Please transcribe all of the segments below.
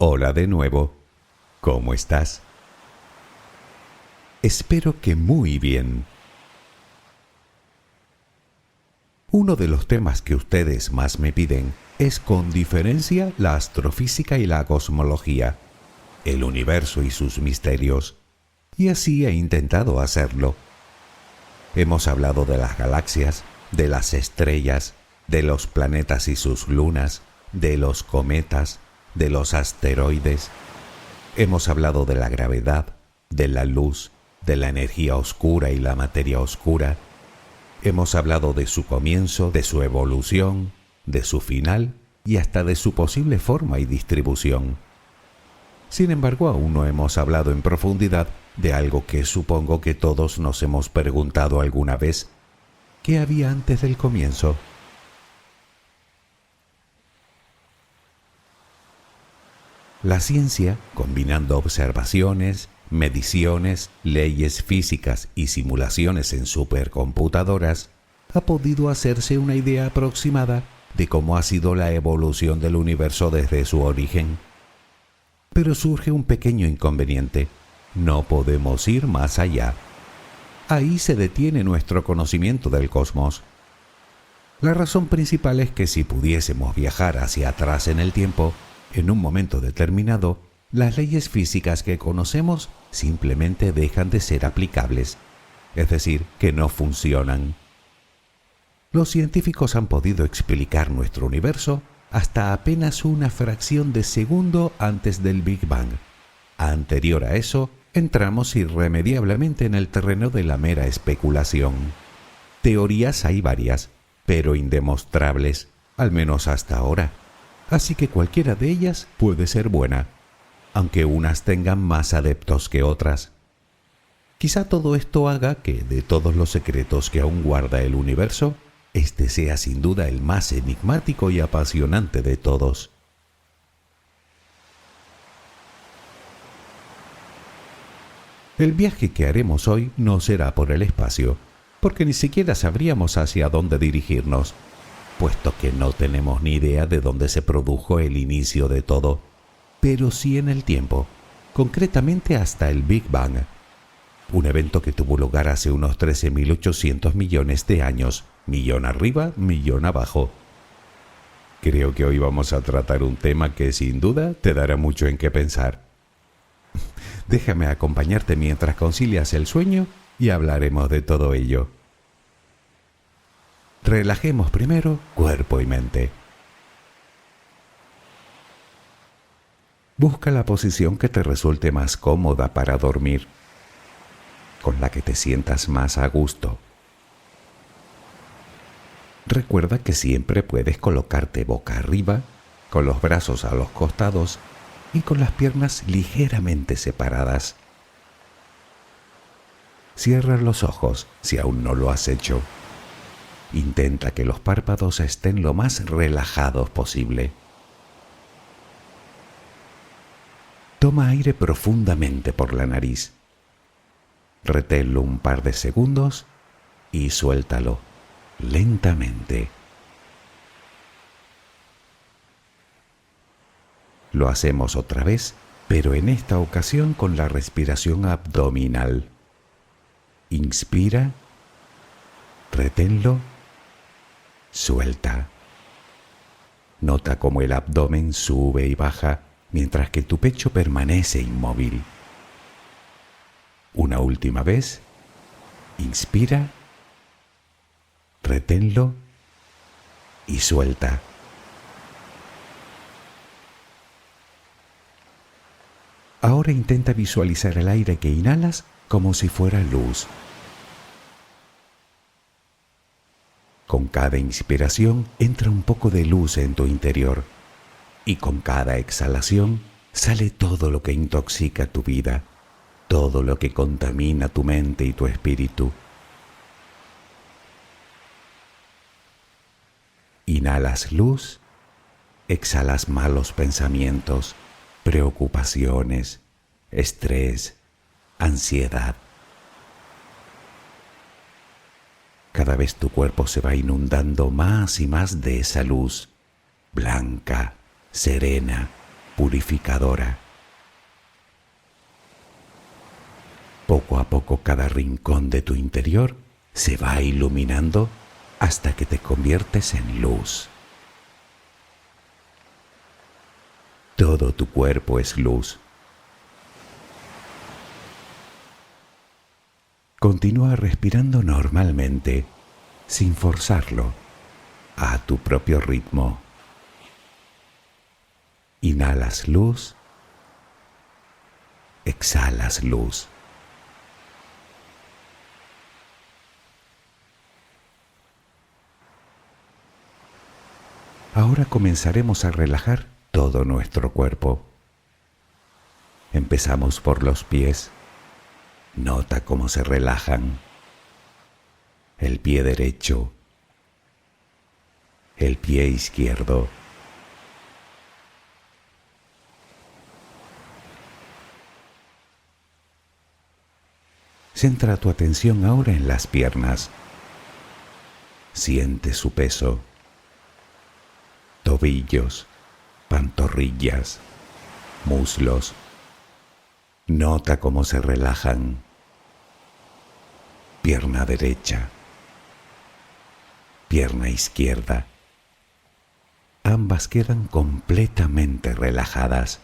Hola de nuevo. ¿Cómo estás? Espero que muy bien. Uno de los temas que ustedes más me piden es con diferencia la astrofísica y la cosmología, el universo y sus misterios, y así he intentado hacerlo. Hemos hablado de las galaxias, de las estrellas, de los planetas y sus lunas, de los cometas, de los asteroides. Hemos hablado de la gravedad, de la luz, de la energía oscura y la materia oscura. Hemos hablado de su comienzo, de su evolución, de su final y hasta de su posible forma y distribución. Sin embargo, aún no hemos hablado en profundidad de algo que supongo que todos nos hemos preguntado alguna vez. ¿Qué había antes del comienzo? La ciencia, combinando observaciones, mediciones, leyes físicas y simulaciones en supercomputadoras, ha podido hacerse una idea aproximada de cómo ha sido la evolución del universo desde su origen. Pero surge un pequeño inconveniente. No podemos ir más allá. Ahí se detiene nuestro conocimiento del cosmos. La razón principal es que si pudiésemos viajar hacia atrás en el tiempo, en un momento determinado, las leyes físicas que conocemos simplemente dejan de ser aplicables, es decir, que no funcionan. Los científicos han podido explicar nuestro universo hasta apenas una fracción de segundo antes del Big Bang. Anterior a eso, entramos irremediablemente en el terreno de la mera especulación. Teorías hay varias, pero indemostrables, al menos hasta ahora. Así que cualquiera de ellas puede ser buena, aunque unas tengan más adeptos que otras. Quizá todo esto haga que, de todos los secretos que aún guarda el universo, este sea sin duda el más enigmático y apasionante de todos. El viaje que haremos hoy no será por el espacio, porque ni siquiera sabríamos hacia dónde dirigirnos, puesto que no tenemos ni idea de dónde se produjo el inicio de todo, pero sí en el tiempo, concretamente hasta el Big Bang, un evento que tuvo lugar hace unos 13.800 millones de años, millón arriba, millón abajo. Creo que hoy vamos a tratar un tema que sin duda te dará mucho en qué pensar. Déjame acompañarte mientras concilias el sueño y hablaremos de todo ello. Relajemos primero cuerpo y mente. Busca la posición que te resulte más cómoda para dormir, con la que te sientas más a gusto. Recuerda que siempre puedes colocarte boca arriba, con los brazos a los costados y con las piernas ligeramente separadas. Cierra los ojos si aún no lo has hecho. Intenta que los párpados estén lo más relajados posible. Toma aire profundamente por la nariz. Reténlo un par de segundos y suéltalo lentamente. Lo hacemos otra vez, pero en esta ocasión con la respiración abdominal. Inspira, reténlo, suelta. Nota cómo el abdomen sube y baja mientras que tu pecho permanece inmóvil. Una última vez. Inspira, reténlo y suelta. Ahora intenta visualizar el aire que inhalas como si fuera luz. Con cada inspiración entra un poco de luz en tu interior y con cada exhalación sale todo lo que intoxica tu vida, todo lo que contamina tu mente y tu espíritu. Inhalas luz, exhalas malos pensamientos, preocupaciones, estrés, ansiedad. Cada vez tu cuerpo se va inundando más y más de esa luz, blanca, serena, purificadora. Poco a poco cada rincón de tu interior se va iluminando hasta que te conviertes en luz. Todo tu cuerpo es luz. Continúa respirando normalmente, sin forzarlo, a tu propio ritmo. Inhalas luz, exhalas luz. Ahora comenzaremos a relajar todo nuestro cuerpo. Empezamos por los pies. Nota cómo se relajan. El pie derecho, el pie izquierdo. Centra tu atención ahora en las piernas. Siente su peso. Tobillos, pantorrillas, muslos. Nota cómo se relajan. Pierna derecha, pierna izquierda. Ambas quedan completamente relajadas.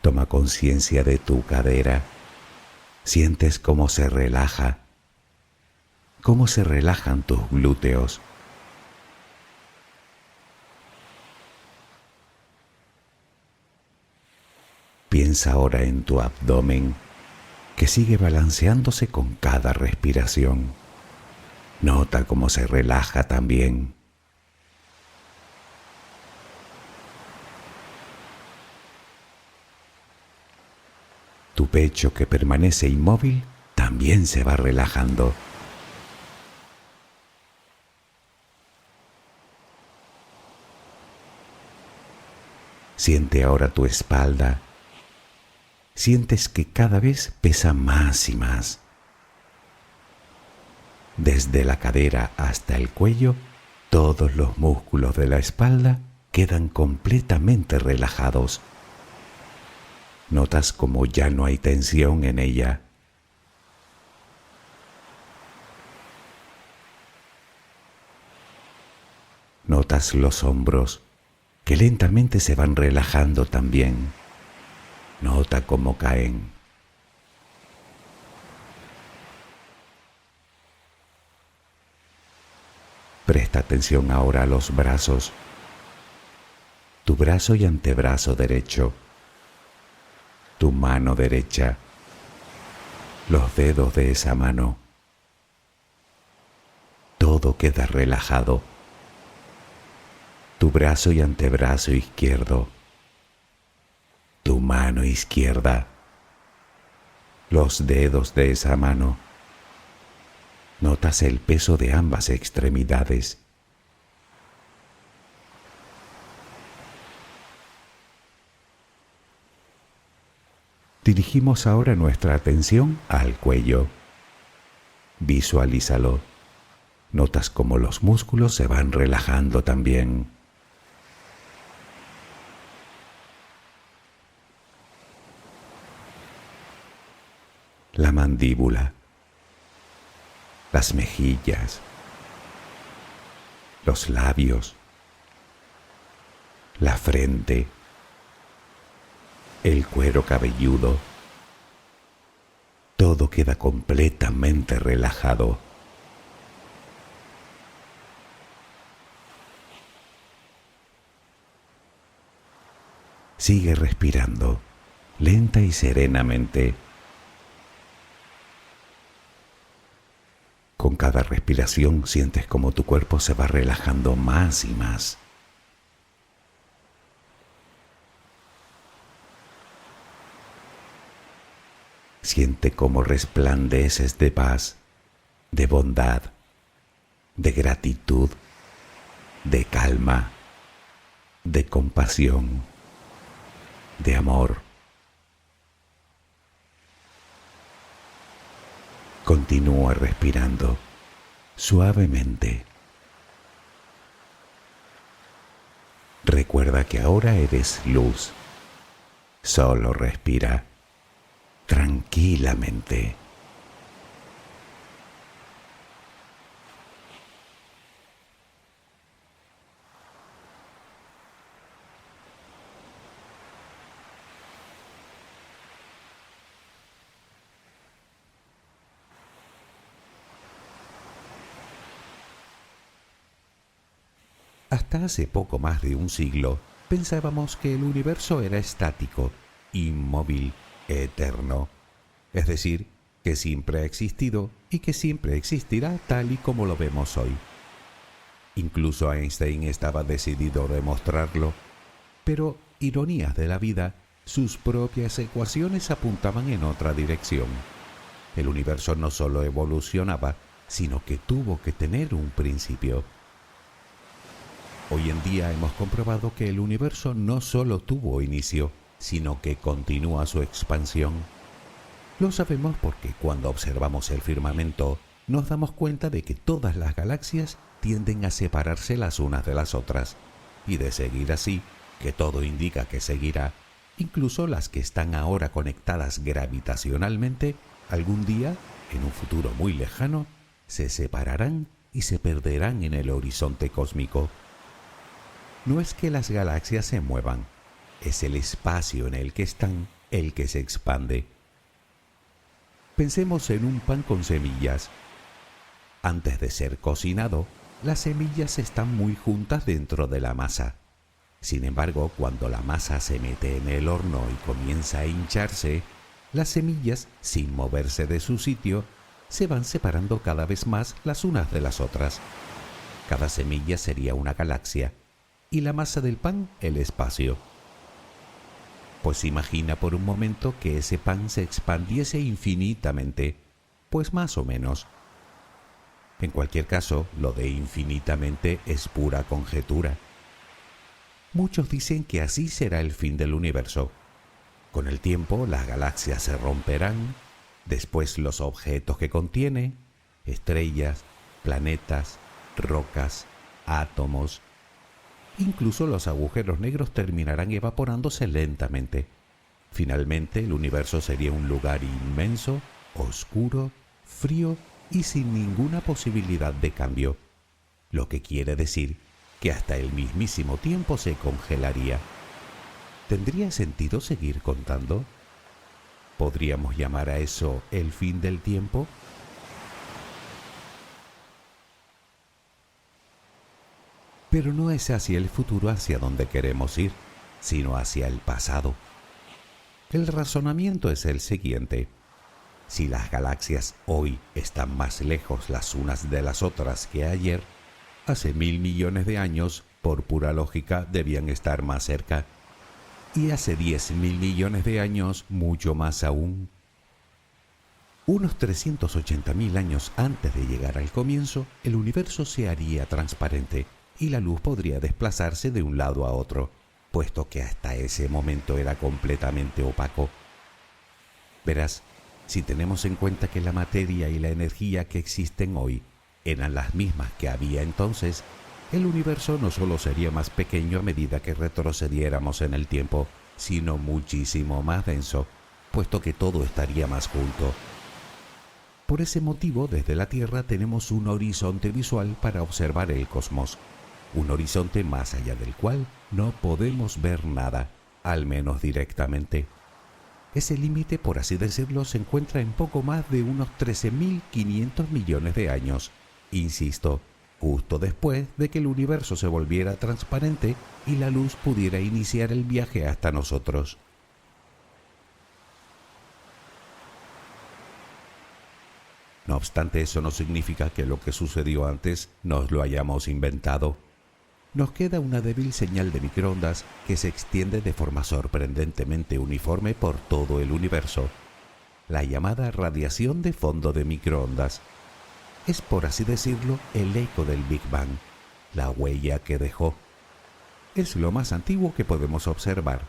Toma conciencia de tu cadera. Sientes cómo se relaja, cómo se relajan tus glúteos. Piensa ahora en tu abdomen, que sigue balanceándose con cada respiración. Nota cómo se relaja también. Tu pecho, que permanece inmóvil, también se va relajando. Siente ahora tu espalda. Sientes que cada vez pesa más y más. Desde la cadera hasta el cuello, todos los músculos de la espalda quedan completamente relajados. Notas como ya no hay tensión en ella. Notas los hombros, que lentamente se van relajando también. Nota cómo caen. Presta atención ahora a los brazos. Tu brazo y antebrazo derecho. Tu mano derecha, los dedos de esa mano. Todo queda relajado. Tu brazo y antebrazo izquierdo, tu mano izquierda, los dedos de esa mano. Notas el peso de ambas extremidades. Dirigimos ahora nuestra atención al cuello. Visualízalo. Notas cómo los músculos se van relajando también. La mandíbula, las mejillas, los labios, la frente, el cuero cabelludo. Todo queda completamente relajado. Sigue respirando, lenta y serenamente. Con cada respiración sientes como tu cuerpo se va relajando más y más. Siente cómo resplandeces de paz, de bondad, de gratitud, de calma, de compasión, de amor. Continúa respirando, suavemente. Recuerda que ahora eres luz. Solo respira tranquilamente. Hasta hace poco más de un siglo, pensábamos que el universo era estático, inmóvil, eterno. Es decir, que siempre ha existido y que siempre existirá tal y como lo vemos hoy. Incluso Einstein estaba decidido a demostrarlo, pero, ironías de la vida, sus propias ecuaciones apuntaban en otra dirección. El universo no solo evolucionaba, sino que tuvo que tener un principio. Hoy en día hemos comprobado que el universo no solo tuvo inicio, sino que continúa su expansión. Lo sabemos porque cuando observamos el firmamento, nos damos cuenta de que todas las galaxias tienden a separarse las unas de las otras, y de seguir así, que todo indica que seguirá, incluso las que están ahora conectadas gravitacionalmente, algún día, en un futuro muy lejano, se separarán y se perderán en el horizonte cósmico. No es que las galaxias se muevan, es el espacio en el que están el que se expande. Pensemos en un pan con semillas. Antes de ser cocinado, las semillas están muy juntas dentro de la masa. Sin embargo, cuando la masa se mete en el horno y comienza a hincharse, las semillas, sin moverse de su sitio, se van separando cada vez más las unas de las otras. Cada semilla sería una galaxia, y la masa del pan el espacio. Pues imagina por un momento que ese pan se expandiese infinitamente, pues más o menos. En cualquier caso, lo de infinitamente es pura conjetura. Muchos dicen que así será el fin del universo. Con el tiempo las galaxias se romperán, después los objetos que contiene, estrellas, planetas, rocas, átomos, incluso los agujeros negros terminarán evaporándose lentamente. Finalmente, el universo sería un lugar inmenso, oscuro, frío y sin ninguna posibilidad de cambio, lo que quiere decir que hasta el mismísimo tiempo se congelaría. ¿Tendría sentido seguir contando? ¿Podríamos llamar a eso el fin del tiempo? Pero no es hacia el futuro hacia donde queremos ir, sino hacia el pasado. El razonamiento es el siguiente. Si las galaxias hoy están más lejos las unas de las otras que ayer, hace 1.000 millones de años, por pura lógica, debían estar más cerca. Y hace 10.000 millones de años, mucho más aún. Unos 380.000 años antes de llegar al comienzo, el universo se haría transparente y la luz podría desplazarse de un lado a otro, puesto que hasta ese momento era completamente opaco. Verás, si tenemos en cuenta que la materia y la energía que existen hoy eran las mismas que había entonces, el universo no solo sería más pequeño a medida que retrocediéramos en el tiempo, sino muchísimo más denso, puesto que todo estaría más junto. Por ese motivo, desde la Tierra tenemos un horizonte visual para observar el cosmos, un horizonte más allá del cual no podemos ver nada, al menos directamente. Ese límite, por así decirlo, se encuentra en poco más de unos 13.500 millones de años, insisto, justo después de que el universo se volviera transparente y la luz pudiera iniciar el viaje hasta nosotros. No obstante, eso no significa que lo que sucedió antes nos lo hayamos inventado. Nos queda una débil señal de microondas que se extiende de forma sorprendentemente uniforme por todo el universo, la llamada radiación de fondo de microondas. Es, por así decirlo, el eco del Big Bang, la huella que dejó. Es lo más antiguo que podemos observar.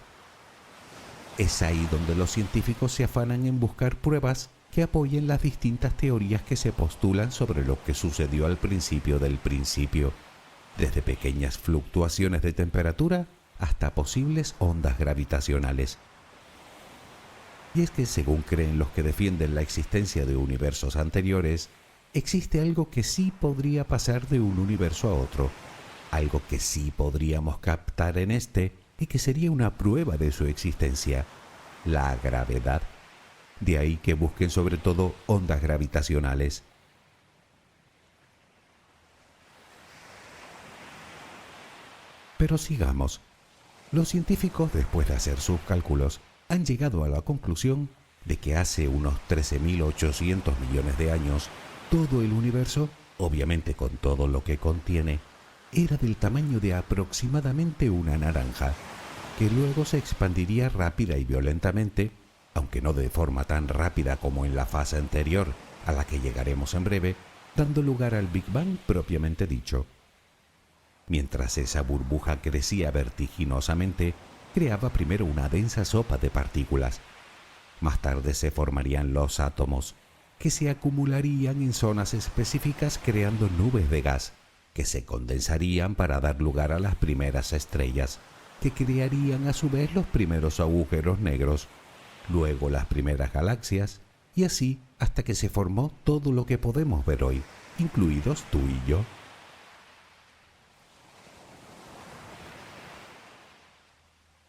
Es ahí donde los científicos se afanan en buscar pruebas que apoyen las distintas teorías que se postulan sobre lo que sucedió al principio del principio, desde pequeñas fluctuaciones de temperatura hasta posibles ondas gravitacionales. Y es que, según creen los que defienden la existencia de universos anteriores, existe algo que sí podría pasar de un universo a otro, algo que sí podríamos captar en este y que sería una prueba de su existencia: la gravedad. De ahí que busquen sobre todo ondas gravitacionales. Pero sigamos. Los científicos, después de hacer sus cálculos, han llegado a la conclusión de que hace unos 13.800 millones de años, todo el universo, obviamente con todo lo que contiene, era del tamaño de aproximadamente una naranja, que luego se expandiría rápida y violentamente, aunque no de forma tan rápida como en la fase anterior, a la que llegaremos en breve, dando lugar al Big Bang propiamente dicho. Mientras esa burbuja crecía vertiginosamente, creaba primero una densa sopa de partículas. Más tarde se formarían los átomos, que se acumularían en zonas específicas creando nubes de gas, que se condensarían para dar lugar a las primeras estrellas, que crearían a su vez los primeros agujeros negros, luego las primeras galaxias, y así hasta que se formó todo lo que podemos ver hoy, incluidos tú y yo.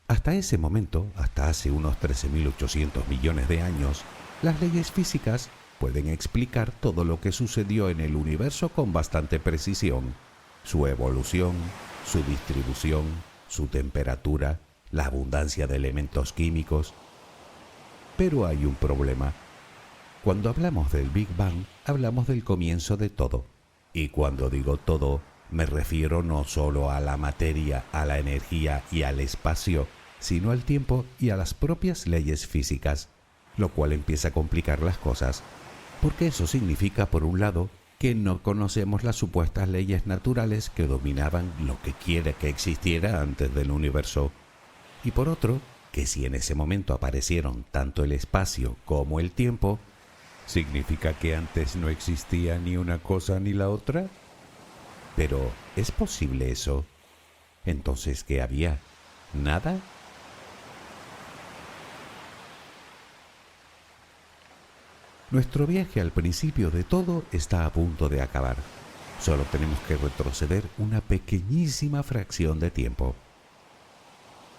Hasta ese momento, hasta hace unos 13.800 millones de años, las leyes físicas pueden explicar todo lo que sucedió en el universo con bastante precisión: su evolución, su distribución, su temperatura, la abundancia de elementos químicos. Pero hay un problema. Cuando hablamos del Big Bang, hablamos del comienzo de todo. Y cuando digo todo, me refiero no solo a la materia, a la energía y al espacio, sino al tiempo y a las propias leyes físicas, lo cual empieza a complicar las cosas, porque eso significa, por un lado, que no conocemos las supuestas leyes naturales que dominaban lo que quiera que existiera antes del universo, y por otro, que si en ese momento aparecieron tanto el espacio como el tiempo, ¿significa que antes no existía ni una cosa ni la otra? Pero, ¿es posible eso? Entonces, ¿qué había? ¿Nada? Nuestro viaje al principio de todo está a punto de acabar. Solo tenemos que retroceder una pequeñísima fracción de tiempo.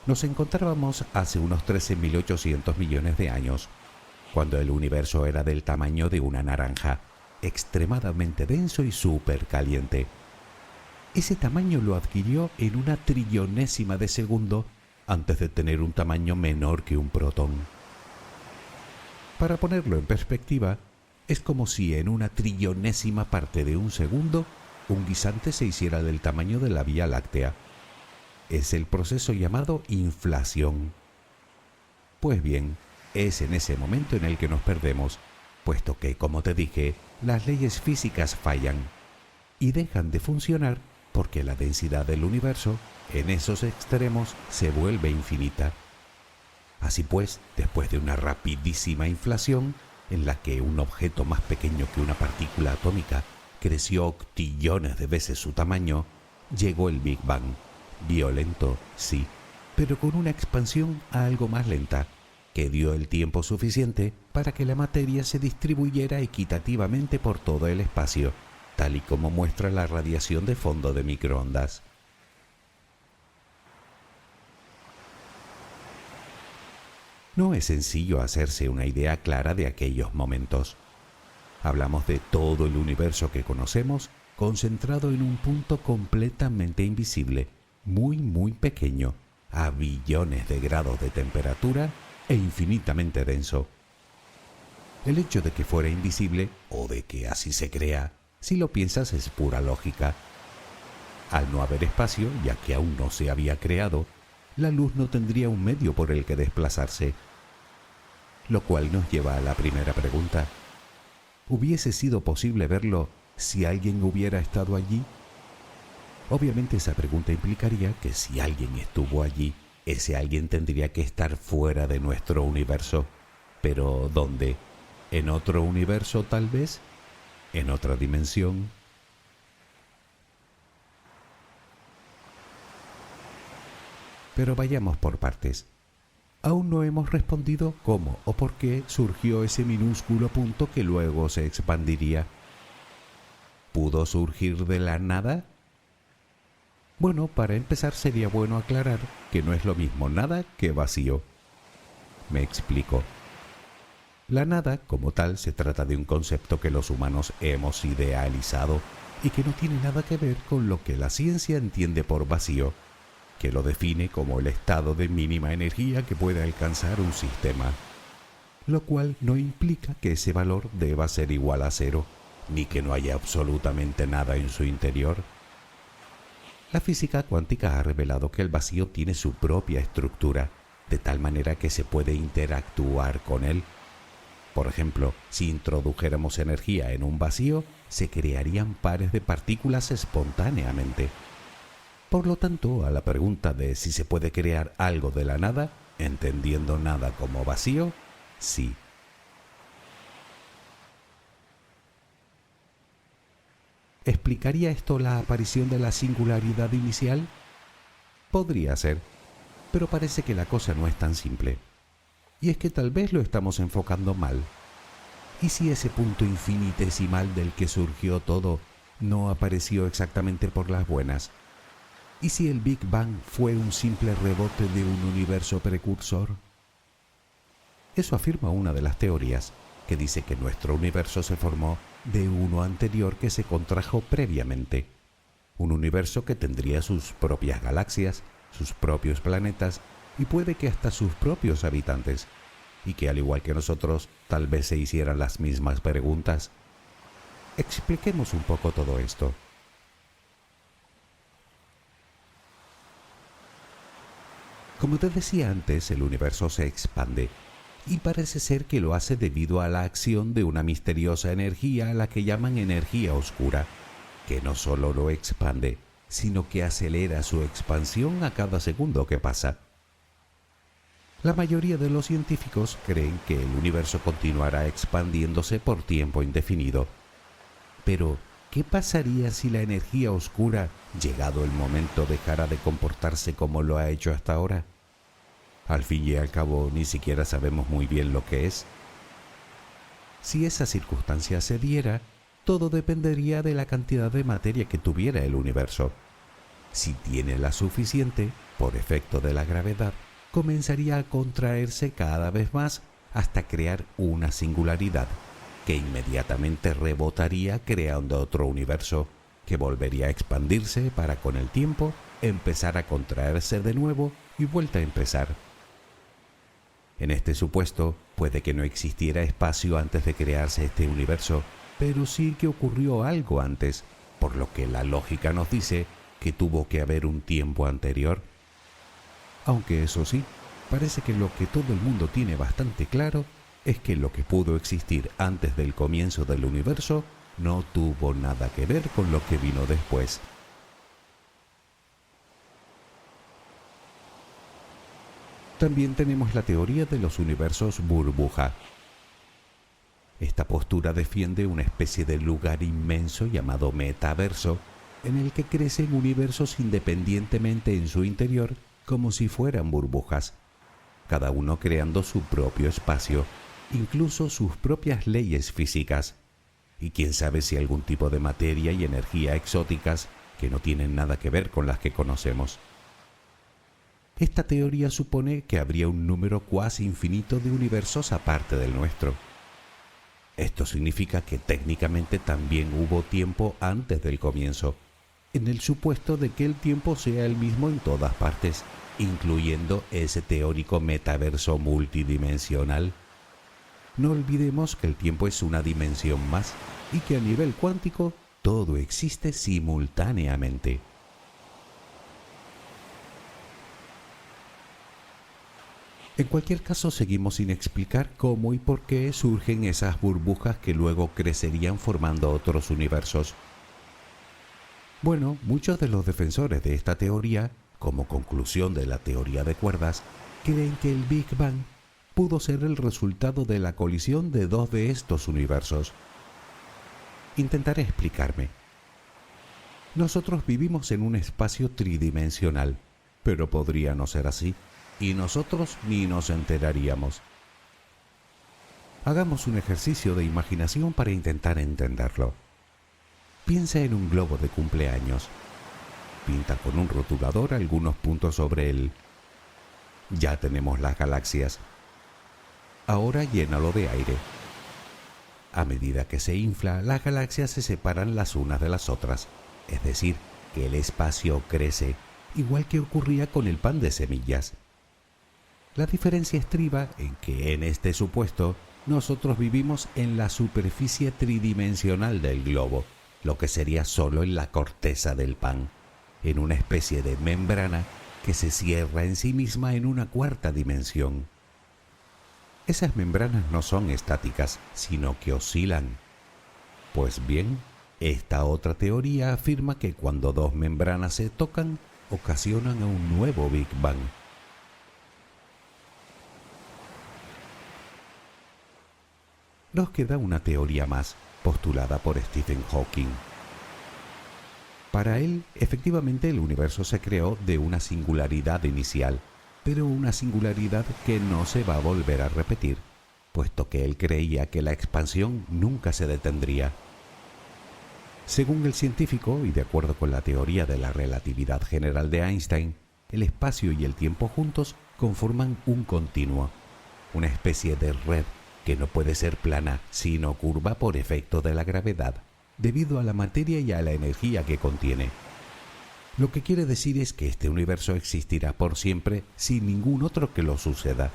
Nos encontrábamos hace unos 13.800 millones de años, cuando el universo era del tamaño de una naranja, extremadamente denso y súper caliente. Ese tamaño lo adquirió en una trillonésima de segundo antes de tener un tamaño menor que un protón. Para ponerlo en perspectiva, es como si en una trillonésima parte de un segundo un guisante se hiciera del tamaño de la Vía Láctea. Es el proceso llamado inflación. Pues bien, es en ese momento en el que nos perdemos, puesto que, como te dije, las leyes físicas fallan y dejan de funcionar porque la densidad del universo, en esos extremos, se vuelve infinita. Así pues, después de una rapidísima inflación, en la que un objeto más pequeño que una partícula atómica creció octillones de veces su tamaño, llegó el Big Bang. Violento, sí, pero con una expansión algo más lenta, que dio el tiempo suficiente para que la materia se distribuyera equitativamente por todo el espacio, tal y como muestra la radiación de fondo de microondas. No es sencillo hacerse una idea clara de aquellos momentos. Hablamos de todo el universo que conocemos concentrado en un punto completamente invisible, muy pequeño, a billones de grados de temperatura e infinitamente denso. El hecho de que fuera invisible, o de que así se crea, si lo piensas, es pura lógica. Al no haber espacio, ya que aún no se había creado, la luz no tendría un medio por el que desplazarse. Lo cual nos lleva a la primera pregunta. ¿Hubiese sido posible verlo si alguien hubiera estado allí? Obviamente esa pregunta implicaría que si alguien estuvo allí, ese alguien tendría que estar fuera de nuestro universo. ¿Pero dónde? ¿En otro universo tal vez? ¿En otra dimensión? Pero vayamos por partes. Aún no hemos respondido cómo o por qué surgió ese minúsculo punto que luego se expandiría. ¿Pudo surgir de la nada? Bueno, para empezar sería bueno aclarar que no es lo mismo nada que vacío. Me explico. La nada, como tal, se trata de un concepto que los humanos hemos idealizado y que no tiene nada que ver con lo que la ciencia entiende por vacío, que lo define como el estado de mínima energía que puede alcanzar un sistema, lo cual no implica que ese valor deba ser igual a cero, ni que no haya absolutamente nada en su interior. La física cuántica ha revelado que el vacío tiene su propia estructura, de tal manera que se puede interactuar con él. Por ejemplo, si introdujéramos energía en un vacío, se crearían pares de partículas espontáneamente. Por lo tanto, a la pregunta de si se puede crear algo de la nada, entendiendo nada como vacío, sí. ¿Explicaría esto la aparición de la singularidad inicial? Podría ser, pero parece que la cosa no es tan simple. Y es que tal vez lo estamos enfocando mal. ¿Y si ese punto infinitesimal del que surgió todo no apareció exactamente por las buenas? ¿Y si el Big Bang fue un simple rebote de un universo precursor? Eso afirma una de las teorías, que dice que nuestro universo se formó de uno anterior que se contrajo previamente. Un universo que tendría sus propias galaxias, sus propios planetas y puede que hasta sus propios habitantes, y que al igual que nosotros, tal vez se hicieran las mismas preguntas. Expliquemos un poco todo esto. Como te decía antes, el universo se expande, y parece ser que lo hace debido a la acción de una misteriosa energía a la que llaman energía oscura, que no solo lo expande, sino que acelera su expansión a cada segundo que pasa. La mayoría de los científicos creen que el universo continuará expandiéndose por tiempo indefinido. Pero, ¿qué pasaría si la energía oscura, llegado el momento, dejara de comportarse como lo ha hecho hasta ahora? Al fin y al cabo, ni siquiera sabemos muy bien lo que es. Si esa circunstancia se diera, todo dependería de la cantidad de materia que tuviera el universo. Si tiene la suficiente, por efecto de la gravedad, comenzaría a contraerse cada vez más hasta crear una singularidad, que inmediatamente rebotaría creando otro universo, que volvería a expandirse para con el tiempo empezar a contraerse de nuevo y vuelta a empezar. En este supuesto, puede que no existiera espacio antes de crearse este universo, pero sí que ocurrió algo antes, por lo que la lógica nos dice que tuvo que haber un tiempo anterior. Aunque eso sí, parece que lo que todo el mundo tiene bastante claro es que lo que pudo existir antes del comienzo del universo no tuvo nada que ver con lo que vino después. También tenemos la teoría de los universos burbuja. Esta postura defiende una especie de lugar inmenso llamado metaverso, en el que crecen universos independientemente en su interior como si fueran burbujas, cada uno creando su propio espacio, incluso sus propias leyes físicas, y quién sabe si algún tipo de materia y energía exóticas que no tienen nada que ver con las que conocemos. Esta teoría supone que habría un número cuasi infinito de universos aparte del nuestro. Esto significa que técnicamente también hubo tiempo antes del comienzo, en el supuesto de que el tiempo sea el mismo en todas partes, incluyendo ese teórico metaverso multidimensional. No olvidemos que el tiempo es una dimensión más y que a nivel cuántico todo existe simultáneamente. En cualquier caso, seguimos sin explicar cómo y por qué surgen esas burbujas que luego crecerían formando otros universos. Bueno, muchos de los defensores de esta teoría, como conclusión de la teoría de cuerdas, creen que el Big Bang pudo ser el resultado de la colisión de dos de estos universos. Intentaré explicarme. Nosotros vivimos en un espacio tridimensional, pero podría no ser así, y nosotros ni nos enteraríamos. Hagamos un ejercicio de imaginación para intentar entenderlo. Piensa en un globo de cumpleaños. Pinta con un rotulador algunos puntos sobre él. Ya tenemos las galaxias. Ahora llénalo de aire. A medida que se infla, las galaxias se separan las unas de las otras, es decir, que el espacio crece, igual que ocurría con el pan de semillas. La diferencia estriba en que en este supuesto nosotros vivimos en la superficie tridimensional del globo, lo que sería solo en la corteza del pan, en una especie de membrana que se cierra en sí misma en una cuarta dimensión. Esas membranas no son estáticas, sino que oscilan. Pues bien, esta otra teoría afirma que cuando dos membranas se tocan, ocasionan a un nuevo Big Bang. Nos queda una teoría más, postulada por Stephen Hawking. Para él, efectivamente el universo se creó de una singularidad inicial, pero una singularidad que no se va a volver a repetir, puesto que él creía que la expansión nunca se detendría. Según el científico, y de acuerdo con la teoría de la relatividad general de Einstein, el espacio y el tiempo juntos conforman un continuo, una especie de red que no puede ser plana, sino curva por efecto de la gravedad, debido a la materia y a la energía que contiene. Lo que quiere decir es que este universo existirá por siempre sin ningún otro que lo suceda.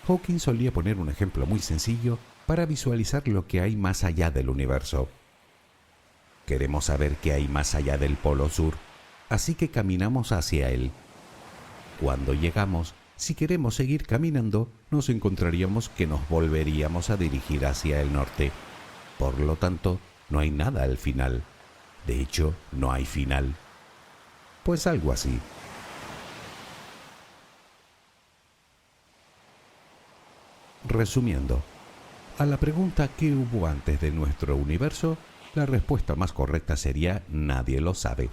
Hawking solía poner un ejemplo muy sencillo para visualizar lo que hay más allá del universo. Queremos saber qué hay más allá del polo sur, así que caminamos hacia él. Cuando llegamos, si queremos seguir caminando, nos encontraríamos que nos volveríamos a dirigir hacia el norte. Por lo tanto, no hay nada al final. De hecho, no hay final. Pues algo así. Resumiendo, a la pregunta ¿qué hubo antes de nuestro universo?, la respuesta más correcta sería nadie lo sabe.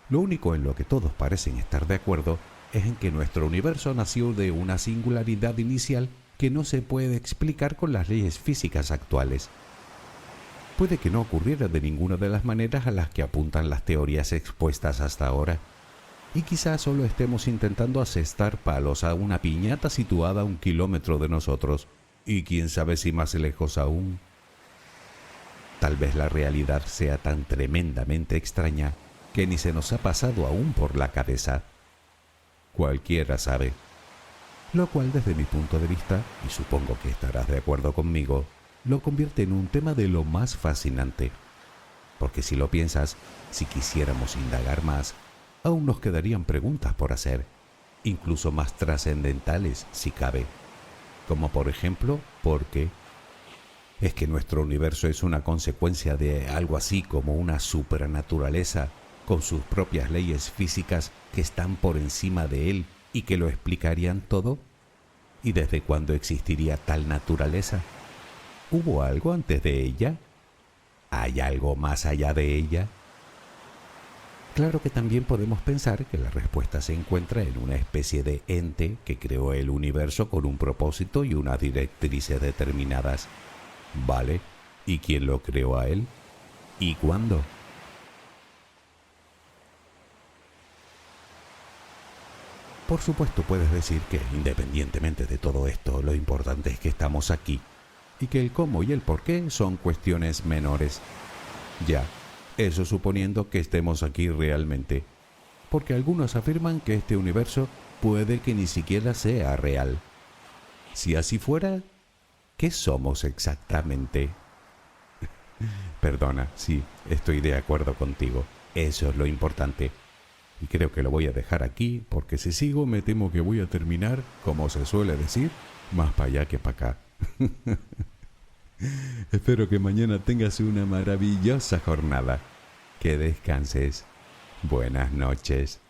Lo único en lo que todos parecen estar de acuerdo es en que nuestro universo nació de una singularidad inicial que no se puede explicar con las leyes físicas actuales. Puede que no ocurriera de ninguna de las maneras a las que apuntan las teorías expuestas hasta ahora, y quizás solo estemos intentando asestar palos a una piñata situada a 1 kilómetro de nosotros, y quién sabe si más lejos aún. Tal vez la realidad sea tan tremendamente extraña que ni se nos ha pasado aún por la cabeza. Cualquiera sabe. Lo cual, desde mi punto de vista, y supongo que estarás de acuerdo conmigo, lo convierte en un tema de lo más fascinante. Porque si lo piensas, si quisiéramos indagar más, aún nos quedarían preguntas por hacer, incluso más trascendentales si cabe. Como por ejemplo, ¿por qué? ¿Es que nuestro universo es una consecuencia de algo así como una supernaturaleza con sus propias leyes físicas que están por encima de él y que lo explicarían todo? ¿Y desde cuándo existiría tal naturaleza? ¿Hubo algo antes de ella? ¿Hay algo más allá de ella? Claro que también podemos pensar que la respuesta se encuentra en una especie de ente que creó el universo con un propósito y unas directrices determinadas. ¿Vale? ¿Y quién lo creó a él? ¿Y cuándo? Por supuesto puedes decir que, independientemente de todo esto, lo importante es que estamos aquí, y que el cómo y el por qué son cuestiones menores. Ya, eso suponiendo que estemos aquí realmente, porque algunos afirman que este universo puede que ni siquiera sea real. Si así fuera, ¿qué somos exactamente? Perdona, sí, estoy de acuerdo contigo. Eso es lo importante. Y creo que lo voy a dejar aquí, porque si sigo me temo que voy a terminar, como se suele decir, más para allá que para acá. Espero que mañana tengas una maravillosa jornada. Que descanses. Buenas noches.